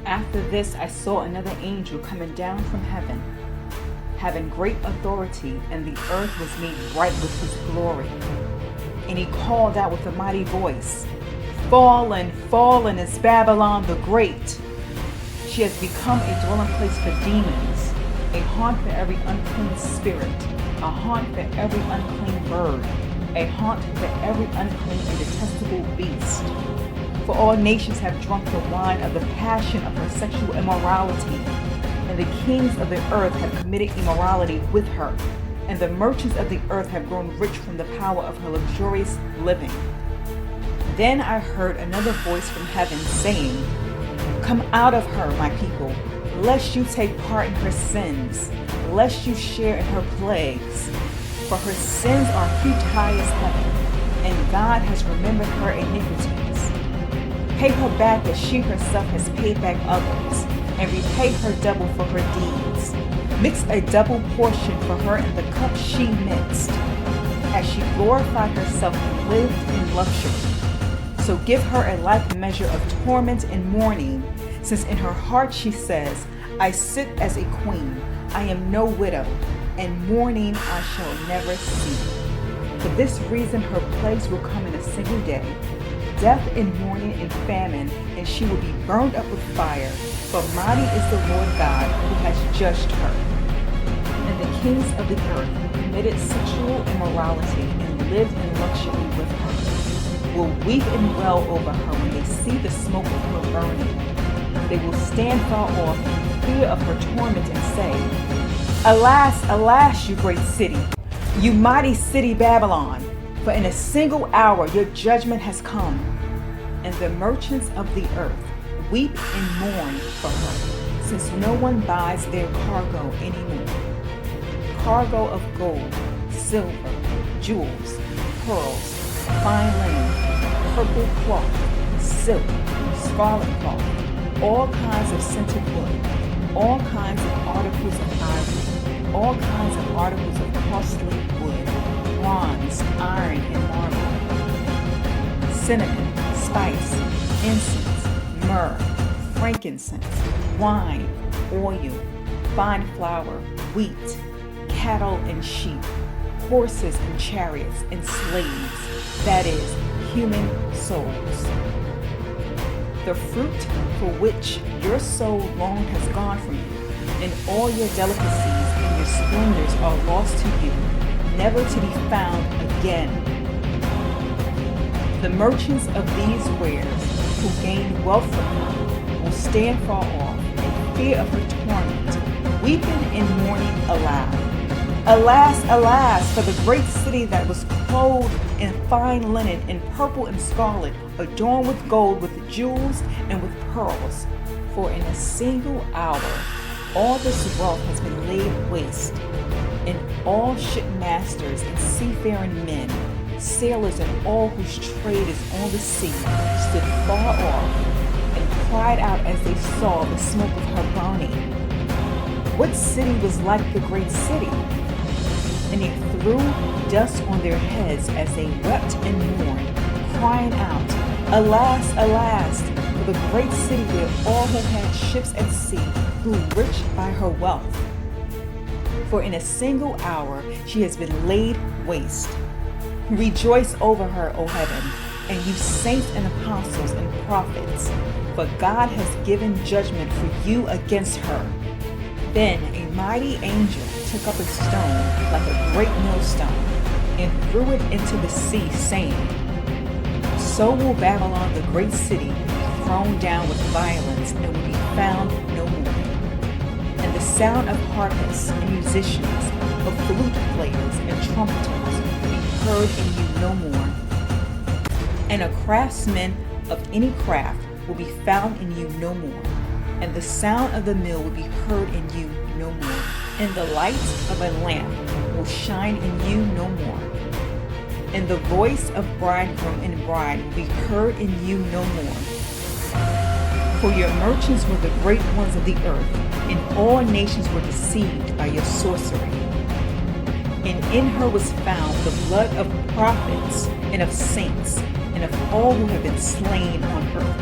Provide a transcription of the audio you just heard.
After this I saw another angel coming down from heaven, having great authority, and the earth was made bright with his glory. And he called out with a mighty voice, "Fallen, fallen is Babylon the Great. She has become a dwelling place for demons, a haunt for every unclean spirit, a haunt for every unclean bird, a haunt for every unclean and detestable beast. For all nations have drunk the wine of the passion of her sexual immorality, and the kings of the earth have committed immorality with her, and the merchants of the earth have grown rich from the power of her luxurious living." Then I heard another voice from heaven saying, "Come out of her, my people, lest you take part in her sins, lest you share in her plagues. For her sins are heaped high as heaven, and God has remembered her iniquities. Pay her back as she herself has paid back others, and repay her double for her deeds. Mix a double portion for her in the cup she mixed, as she glorified herself and lived in luxury. So give her a like measure of torment and mourning, since in her heart she says, 'I sit as a queen, I am no widow, and mourning I shall never see.' For this reason her plagues will come in a single day, death and mourning and famine, and she will be burned up with fire, for mighty is the Lord God who has judged her." And the kings of the earth who committed sexual immorality and lived in luxury with her will weep and wail over her when they see the smoke of her burning. They will stand far off in fear of her torment and say, "Alas, alas, you great city, you mighty city Babylon, for in a single hour your judgment has come." And the merchants of the earth weep and mourn for her, since no one buys their cargo anymore. Cargo of gold, silver, jewels, pearls, fine linen, purple cloth, silk, scarlet cloth, all kinds of scented wood, all kinds of articles of ivory, all kinds of articles of costly wood, bronze, iron, and marble, cinnamon, spice, incense, myrrh, frankincense, wine, oil, fine flour, wheat, cattle and sheep, horses and chariots and slaves, that is, human souls. The fruit for which your soul long has gone from you, and all your delicacies and your splendors are lost to you, never to be found again. The merchants of these wares who gained wealth from her will stand far off in fear of her torment, weeping and mourning aloud. "Alas, alas, for the great city that was clothed in fine linen, in purple and scarlet, adorned with gold, with jewels, and with pearls. For in a single hour all this wealth has been laid waste, and all shipmasters and seafaring men, sailors and all whose trade is on the sea, stood far off and cried out as they saw the smoke of her burning. What city was like the great city?" And he threw dust on their heads as they wept and mourned, crying out, "Alas, alas, for the great city where all who had ships at sea grew rich by her wealth. For in a single hour she has been laid waste. Rejoice over her, O heaven, and you saints and apostles and prophets, for God has given judgment for you against her." Then a mighty angel took up a stone like a great millstone and threw it into the sea, saying, "So will Babylon the great city be thrown down with violence and will be found no more. And the sound of harpists and musicians, of flute players and trumpeters will be heard in you no more. And a craftsman of any craft will be found in you no more. And the sound of the mill will be heard in you no more. And the light of a lamp will shine in you no more. And the voice of bridegroom and bride will be heard in you no more. For your merchants were the great ones of the earth, and all nations were deceived by your sorcery. And in her was found the blood of prophets and of saints and of all who have been slain on earth,